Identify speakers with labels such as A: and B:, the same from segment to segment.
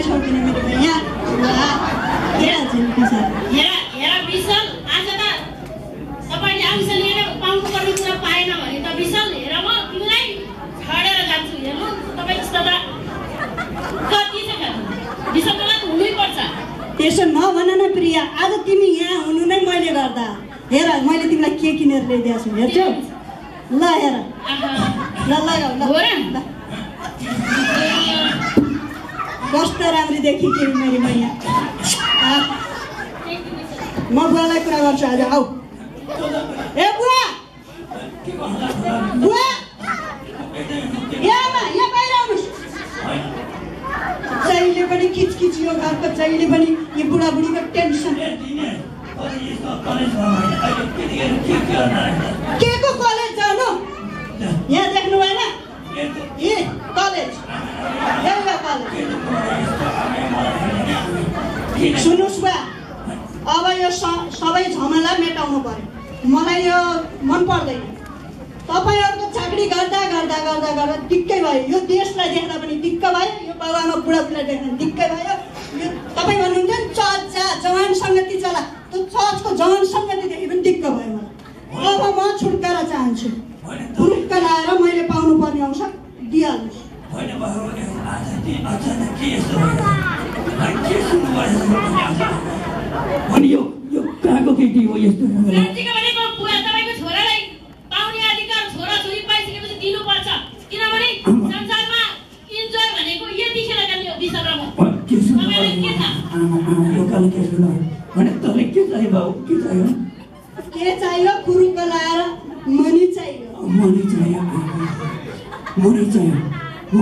A: कसरी छोड्दिने मेरो भैया
B: विशाल आज त तपाईले आउँछ लिएर पाउनु पर्ने कुरा पाएन भने त विशाल हेर म तिमीलाई छाडेर जान्छु हेर्नु तपाई जस्तो त कति छ विशाललाई त हुनै पर्छ
A: त्यसो नभन न प्रिया आज तिमी यहाँ हुनु नै मैले गर्दा हेर मैले तिमीलाई के किनेर ल्याइदिएको छु हेर्छौ ल हेर ल लगाऊ ल कस्तो राम्री देखि के मेरो मैया म बुवालाई कुरा गर्छु आज आऊ ए बुवा बुवा यहाँ बाहिर आउनुहोस् जहिले पनि किचकिच यो घरको जहिले पनि यो बुढाबुढीको टेन्सन के को कलेज जानु यहाँ देख्नु भएन ए कलेज एउटा कलेज सुन्नुहोस् बा अब यो सबै झमेला मेटाउनु पर्यो मलाई यो मन पर्दैन तपाईहरुको चाकरी गर्दा गर्दा गर्दा गर्दा दिक्कै भयो यो देशलाई देख्दा पनि दिक्क भयो यो बाबुआमा बुढाबुढीलाई देख्दा दिक्कै भयो यो तपाई भन्नुहुन्छ नि चर्च जा जवान संगति चला त्यो चर्चको जवान संगति देखे पनि दिक्क भयो मलाई अब म छुटकारा चाहन्छु पुरुषका लाएर मैले पाउनु पर्ने अवसर दिइहाल्नुहोस्
C: होइन बाबु आज अचानक के यस्तो अनि यो कहाँको केटी हो यस्तो
B: साँच्चीको भनेको बुवा तपाईको छोरालाई पाउने अधिकार छोराछोरी पाइसकेपछि दिनुपर्छ किनभने संसारमा इन्जोय भनेको यतिखेर गर्ने हो विश्वकर्म तपाईलाई के थाहा
C: यो काल के सुन भने तँलाई के चाहियो बाबु के
A: चाहियो कुरुको लाएर मनी चाहियो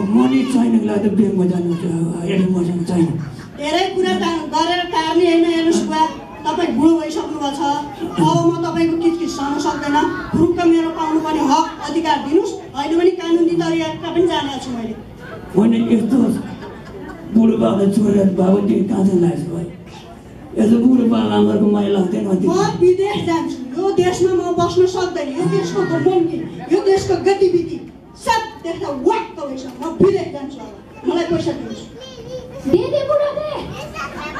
A: मनी चाहिनको लागि त ब्याङ्कमा जानु एटिएम चाहियो धेरै कुरा गरेर टार्ने होइन हेर्नुहोस् बुवा तपाईँ बुढो भइसक्नु भएको छ अब म तपाईँको किचकिच सहन सक्दैन पुरुषको मेरो पाउनुपर्ने हक अधिकार दिनुहोस् होइन भने कानुनी तरिका पनि जानेको छु मैले
C: होइन यस्तो बुढो बाबुलाई छोडेर बाबु त्यो कहाँ चाहिँ लागेको भाइ यस्तो बुढो बाबु आमाको माया लाग्दैन
A: म विदेश जान्छु यो देशमा म बस्न सक्दैन यो देशको घमण्डी यो देशको गतिविधि सब देख्दा वाक्क भइसक्यो म विदेश जान्छु अब मलाई पैसा दिनुहोस्
D: दिदी बुढो दे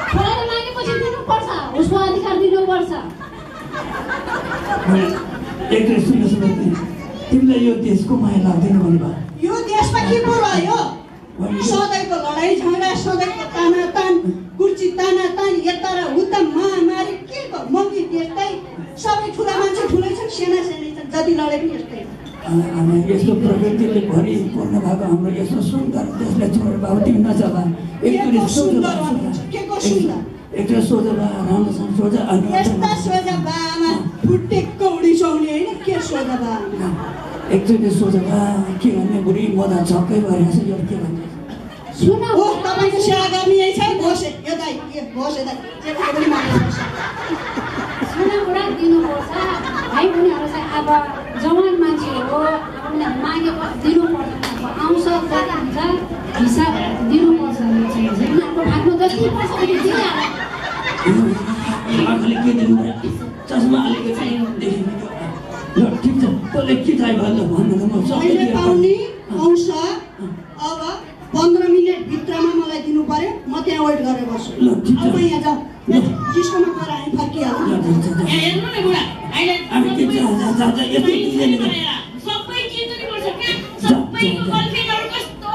D: छोराले मागेपछि दिनुपर्छ उसको अधिकार दिनुपर्छ
C: एकैछिन सुन्नुहोस् तिमीलाई यो देशको माया लाग्दैन भने भा
A: यो देशमा के पो रह्यो सधैँको लडाइँ झगडा सधैँको तानातान कुर्ची तानातान यता र उता महामारी के को मगी त्यस्तै सबै ठुला मान्छे ठुलै छन् साना सानै छन् जति लडे पनि यस्तै
C: यस्तो प्रकृतिले भरिपूर्ण भएको हाम्रो यस्तो सुन्दर देशलाई छोडेर बाबु तिमी नचाबा एकचोटि सोझा राम्रोसँग सोझा
A: यस्ता सोझा बामा फुटे कौडी सुहाउने होइन के सोझा बा
C: एकचोटि सोझा बा के भन्ने बुढी मदा छक्कै भइरहेछ यो के भन्ने
D: सुन
A: हो तपाईँको सेवा गर्ने यही छ बसे यो दाइ बसे दाइ जे भए पनि माग्नु
D: सुन बुढा दिनुपर्छ भाइ उनीहरू चाहिँ अब जवान मान्छे हो उनीहरू मागेको दिनुपर्छ आउँछ कति हुन्छ हिसाब दिनुपर्छ उनीहरूको भाग्नु जति पर्छ उनी दिइहाल्छ
C: आफूले के दिनु चस्मा हालेको चाहिँ देखिनु ल ठिक छ तँलाई के चाहियो भन्नु त म
A: मैले पाउने आउँछ अब 15 मिनेट भित्रमा मलाई दिनु पर्यो म त्यहाँ वेट गरेर बस्छु
C: ल ठिक छ
A: अब यहाँ जाऊ जिस्कोमा गएर हामी फर्किहाल्छौँ
B: हेर्नु न बुढा अहिले
C: हामी के जा यस्तो दिँदैन
B: सबै चिज दिनुपर्छ के सबैको कन्फिडेन्सहरु कस्तो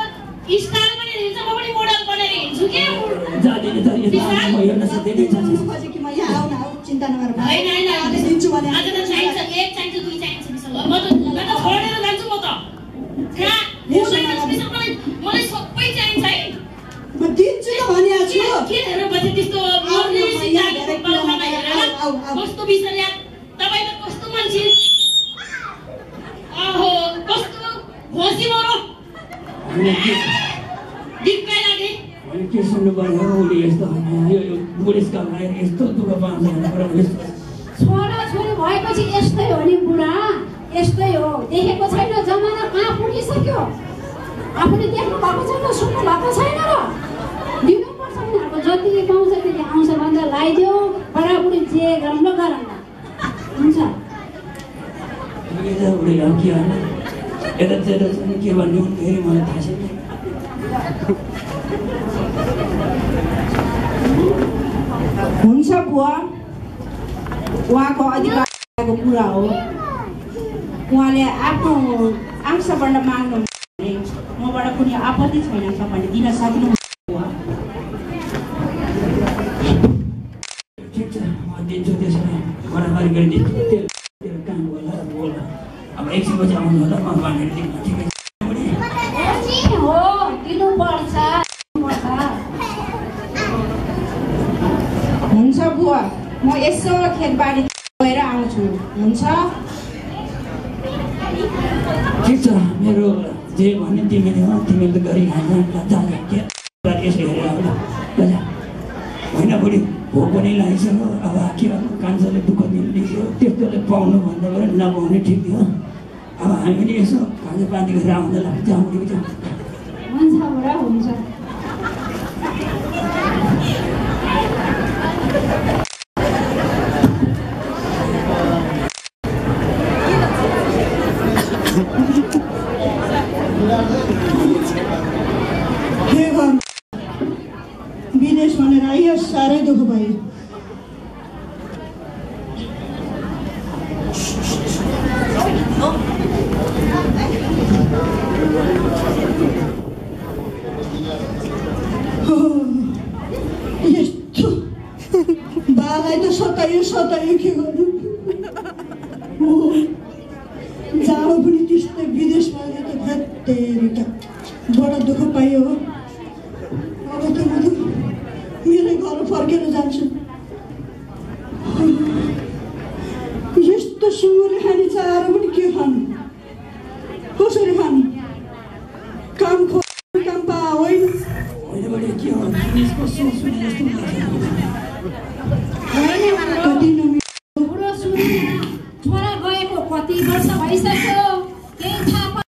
B: स्टाइल पनि दिन्छ म पनि मोडल बनेर हिँड्छु के
C: जादिने त यस्तो म हेर्न सक्दैन
A: खोजे कि म यहाँ आउन चिन्ता नगर
B: हैन
A: आज दिन्छु भने
B: आज त चाहिन्छ एक चाहिन्छ दुई चाहिन्छ म त छोडेर जान्छु म त कहाँ मलाई सबै चाहिन्छ है
A: म दिन्छु त भनिहाल्छु
B: के हेर्नु पछि त्यस्तो मर्ने सिकाएको पाउनमा हेरेर कस्तो बिसर यार तपाई त कस्तो मान्छे आहो कस्तो घोसी मरो दिक्कै लागे
C: अनि के सुन्नु पर्यो उले यस्तो यो बुढेसकाल आएर यस्तो दुःख पाउँछ
D: छोरा छोरी भएपछि यस्तै हो नि बुढा यस्तै हो देखेको छैन जमाना कहाँ पुगिसक्यो आफूले देख्नु भएको छैन सुन्नु भएको छैन र दिनुपर्छ उनीहरूको जति पाउँछ त्यति आउँछ भन्दा लगाइदियो बराबरी जे गरौँ गरौँ हुन्छ
C: यता के भन्नु फेरि मलाई थाहा छैन
E: बुवा उहाँको अधिकारको कुरा हो उहाँले आफ्नो अंशबाट माग्नु भने मबाट कुनै आपत्ति छैन तपाईँले दिन सक्नुहुन्छ
C: ठिक छ म दिन्छु त्यसलाई बराबरी गरिदिन्छु तेरो काम होला बोल अब एकछिनपछि आउनु होला म बाँडेर दिन्छु ठिकै
D: हो दिनुपर्छ
E: हुन्छ बुवा म यसो खेतबारी गएर आउँछु हुन्छ
C: ठिक छ मेरो जे भन्ने तिमीले हो तिमीले त गरिखान्छ के यसो हेरेर आउला होइन बुढी भोक पनि लागिसक्यो अब के कान्छाले दुःख दिनु त्यस्तोले पाउनु भन्दा गएर नपाउने ठिक हो अब हामी पनि यसो खाजा पानी गरेर आउँदा लाग्छ
D: हुन्छ बुढा हुन्छ
A: विदेश भनेर आइयो साह्रै दुःख भयो यस्तो बालाई त सतायो के गर्नु जाडो पनि त्यस्तै विदेशमा त धत्तेरिका बडो दुःख पाइयो हो अब त म मेरै घर फर्केर जान्छु यस्तो सुँगुर खाने चारो पनि के खानु कसरी खानु काम पा होइन
C: के हो यसको सोच सुने जस्तो
D: बुढो सुन्नु छोरा गएको कति वर्ष भइसक्यो केही थाहा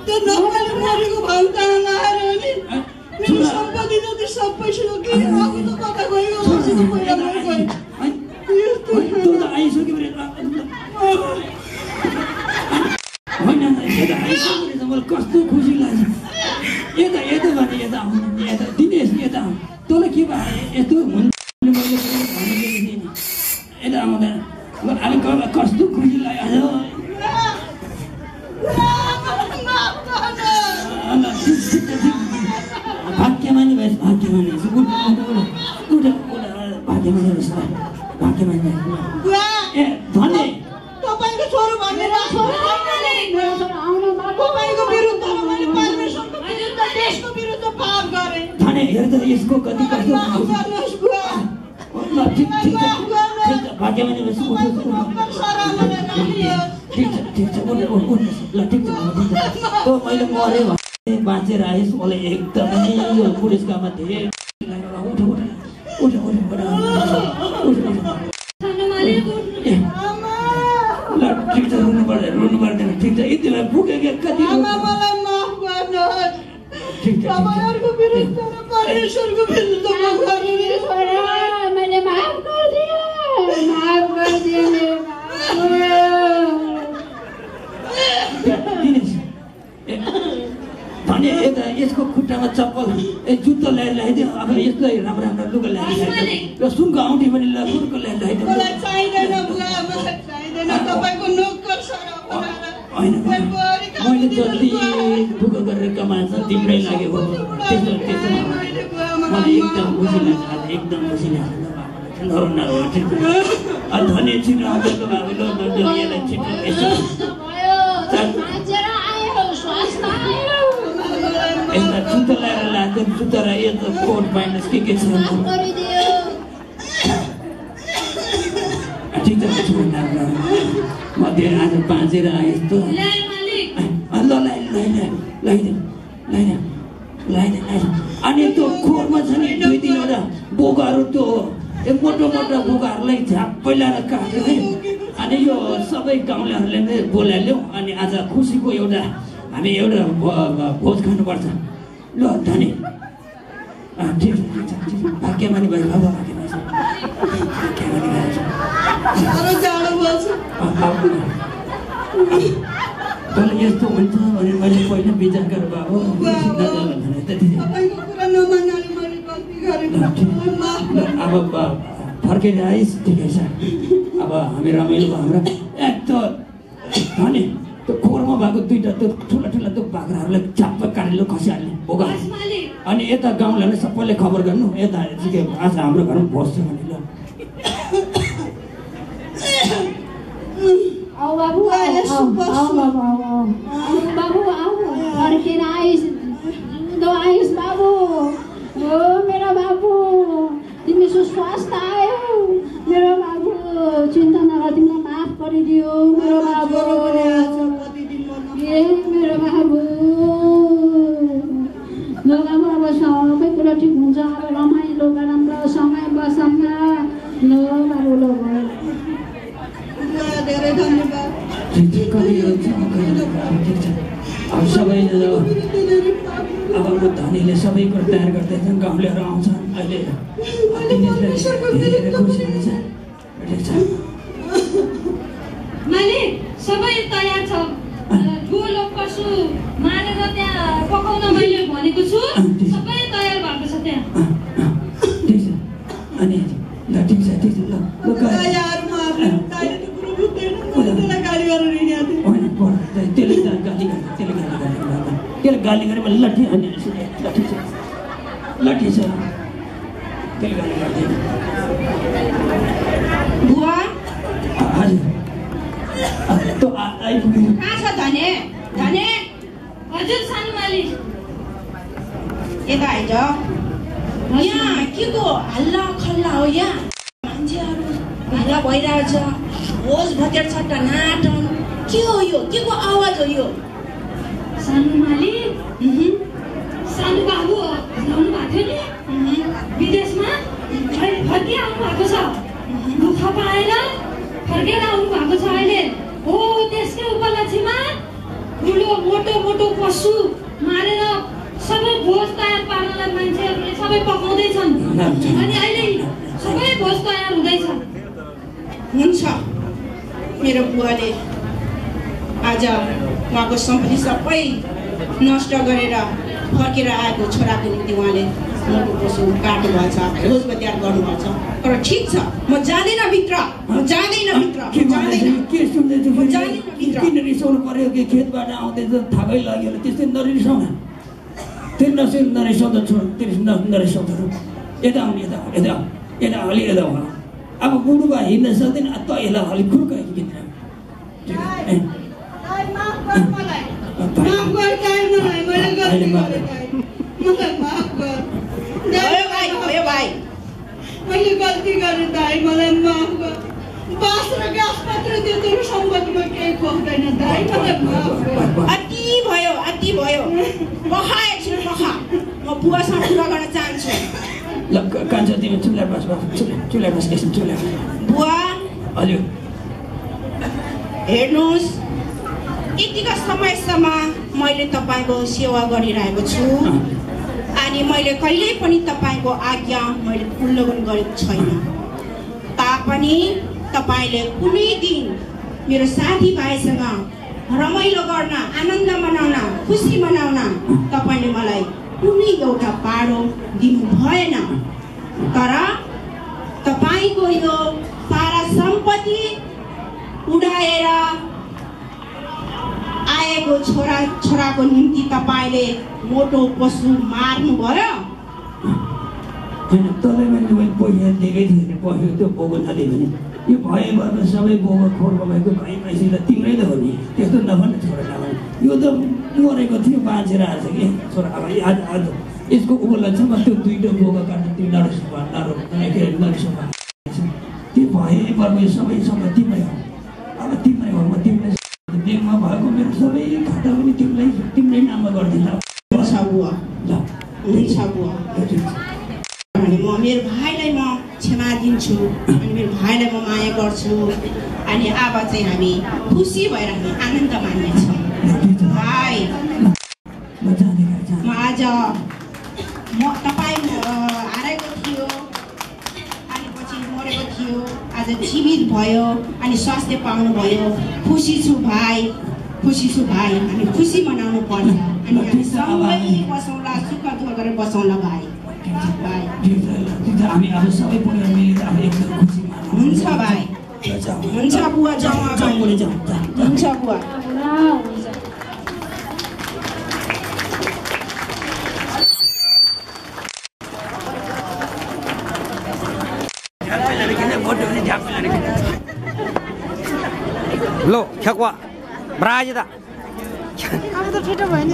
A: त्यो नपाले मरेको भाउ त लाएर नि मेरो सम्पत्ति जति सबै सके अब त कता गयो कसैको पहिला गयो यस्तो
C: त आइसक्यो होइन यता आइसक्यो त मलाई कस्तो खुसी लाग्छ यता भने यता आउनु यता दिनेश यता आउनु तँलाई के भयो यस्तो हुन्छ मैले यता आउँदैन अनि कस्तो खुसी लाग्यो भाग्यमानी भएछ भाग्यमानी भाग्यमानी रहेछ भाग्यमानी ए धन्य
A: तपाईको छोरो भनेर तपाईको विरुद्ध मैले परमेश्वरको विरुद्ध देशको विरुद्ध पाप गरे
C: धन्य हेर त यसको कति कस्तो
A: गर्नुहोस् बुवा
C: ल ठिक छ भाग्यमानी भएछ ठिक छ ल ठिक छ त मैले मरे भने बाँचेर आएँ मलाई एकदमै यो पुरस्कारमा धेरै ल ठिक छ रुनु पर्दैन ठिक छ यति बेला पुगेको कति
A: मलाई माफ गर्नुहोस्
C: ठिक छ
A: तपाईहरुको विरुद्ध परमेश्वरको विरुद्ध
D: मैले माफ गरिदिए
C: धन्य यता यसको खुट्टामा चप्पल जुत्ता ल्याइदियो अब यस्तो राम्रो लुगा ल्याइदियो सुनको औँठी पनि सुनको ल्याइदियो
A: मलाई चाहिँदैन बुवा मलाई चाहिँदैन तपाईको नोकर
C: होइन मैले जति दुःख गरेर कमाएछ तिम्रै लाग्यो हो त्यस्तो मलाई एकदम खुसी लाग्छ एकदम खुसी लाग्छ धन्य छिटो आउँदैको बाबुले यसलाई छिटो यसो यता जुत्ता ल्याएर लान्छ जुत्ता र यता कोट प्यान्ट के छ ठिक छ म धेरै आज बाँचेर आएँ यस्तो लगाइदिनु अनि त्यो खोरमा छ नि 2-3वटा बोकाहरू त्यो मोटो बोकाहरूलाई झ्याप्पै ल्याएर काट्यो है अनि यो सबै गाउँलेहरूले नै बोलाइल्यौँ अनि आज खुसीको एउटा हामी एउटा भोज खानुपर्छ ल धनी ठिक छ भाग्यमानी भयो अब भाग्यमानी भएछ तँलाई यस्तो हुन्छ भने मैले पहिला विचार गरेर बाबु
A: कुरा नमान्नाले मैले
C: अब फर्केर आइस ठिकै छ अब हामी रमाइलो भयो हाम्रो एक त भने त्यो खोरमा भएको दुईवटा त्यो ठुला ठुला त्यो बाख्राहरूलाई चाप्प काटेर खसिहाल्ने बोका अनि यता गाउँलाई सबैले खबर गर्नु यता आज हाम्रो घरमा बस्छ भने ल
D: आऊ बाबु फर्केर आइस आइस बाबु हो मेरो बाबु तिमी सुस्वास्थ्य आयो मेरो बाबु चिन्ता नगर तिमीलाई माफ गरिदियो मेरो बाबु ए मेरो बाबु ल बाबु अब सबै कुरा ठिक हुन्छ अब रमाइलो राम्रो समय बसौँला ल बाबु ल
A: धेरै धन्यवाद
C: अब सबै अब हाम्रो धनीले सबै कुरा तयार गर्दैछन् गाउँलेहरू आउँछन् अहिले
B: मालिक सबै तयार छ ठुलो पशु मारेर त्यहाँ पकाउन मैले भनेको छु सबै तयार भएको छ त्यहाँ
C: ठिक छ अनि ल ठिक छ त्यसले गाली गरेर लट्ठी अनि लट्ठी छ त्यसले गाली गर्दैन
E: बुवा
C: हजुर त आइपुग्यो
E: कहाँ छ धने धने
B: हजुर सानो मालिक
E: यता आइज यहाँ के को हल्ला खल्ला हो यहाँ मान्छेहरू भेला भइरहेछ होस भतेर छ टनाटन के हो यो के को आवाज हो यो
B: सानो मालिक सानो बाबु ल्याउनु भएको थियो नि विदेशमा फर्की आउनु भएको छ दुःख पाएर फर्केर आउनु भएको छ अहिले हो त्यसकै उपलक्ष्यमा ठुलो मोटो मोटो पशु मारेर सबै भोज तयार पार्नलाई मान्छेहरूले सबै पकाउँदैछन् अनि अहिले सबै भोज तयार हुँदैछ
E: हुन्छ मेरो बुवाले आज उहाँको सम्पत्ति सबै नष्ट गरेर फर्केर आएको छोराको निम्ति उहाँले मोटो पशु काट्नु भएको छ भोज तयार गर्नुभएको छ तर ठिक छ म जाँदैन भित्र
C: के सुन्दैछु किन रिसाउनु पर्यो कि खेतबाट आउँदैछ थाहै लाग्यो त्यस्तै नरिसाउन त्यो नरिसाउँदा छोड त्यो नरिसाउँदा यता आउने यता अलि यता हो अब बुढुबा हिँड्न सक्दैन त यसलाई अलिक खुर्क
A: मैले गल्ती गरेँ दाइ मलाई माफ गर बास र ग्यास मात्र त्यो तेरो सम्पत्तिमा केही खोज्दैन दाइ मलाई माफ गर
E: अति भयो बखा एकछिन बखा म बुवासँग कुरा गर्न चाहन्छु
C: ल कान्छ तिमी चुल्हा बस एकछिन चुल्हा
E: बुवा
C: हजुर
E: हेर्नुहोस् यतिका समयसम्म मैले तपाईँको सेवा गरिरहेको छु अनि मैले कहिल्यै पनि तपाईँको आज्ञा मैले उल्लङ्घन गरेको छैन तापनि तपाईँले कुनै दिन मेरो साथीभाइसँग रमाइलो गर्न आनन्द मनाउन खुसी मनाउन तपाईँले मलाई कुनै एउटा पाडो दिनु भएन तर तपाईँको यो सारा सम्पत्ति उडाएर आएको छोराको निम्ति तपाईँले मोटो पशु मार्नुभयो
C: होइन तँलाई मैले पैसा दिएकै थिएँ पैसा त्यो बोको नदियो भने यो भएबाट सबै बोको खोरमा भएको गाई भैँसीलाई तिम्रै त हो नि त्यस्तो नभन्ने छोरा नभने यो त मरेको थियो बाँचेर आएछ कि छोरा अब आज यसको उपलक्ष्यमा त्यो दुईवटा बोका काट्नु त्यो नरिसोमा त्यो भएबाट यो सबै समय तिम्रै हो अब तिम्रै हो म तिमीलाई ब्याङ्कमा भएको मेरो सबै खाता पनि तिम्रै नाममा गरिदिनु
E: हुन्छ बुवा अनि म मेरो भाइलाई म क्षमा दिन्छु अनि मेरो भाइलाई म माया गर्छु अनि अब चाहिँ हामी खुसी भएर हामी आनन्द मान्नेछौँ भाइ म आज तपाईँ हारेको थियो अनि पछि मरेको थियो आज जीवित भयो अनि स्वास्थ्य पाउनुभयो खुसी छु भाइ हामी खुसी मनाउनु पर्छ अनि हामी सँगै बसौँला सुख दुःख गरेर बसौँला भाइ
C: हामी अब सबै परिवार मिलेर अब एकदम खुसी
E: हुन्छ भाइ हुन्छ बुवा जाउँ अब हुन्छ बुवा
F: लो ठ्याक्वा ब्राज त
G: अब त छिटो भयो नि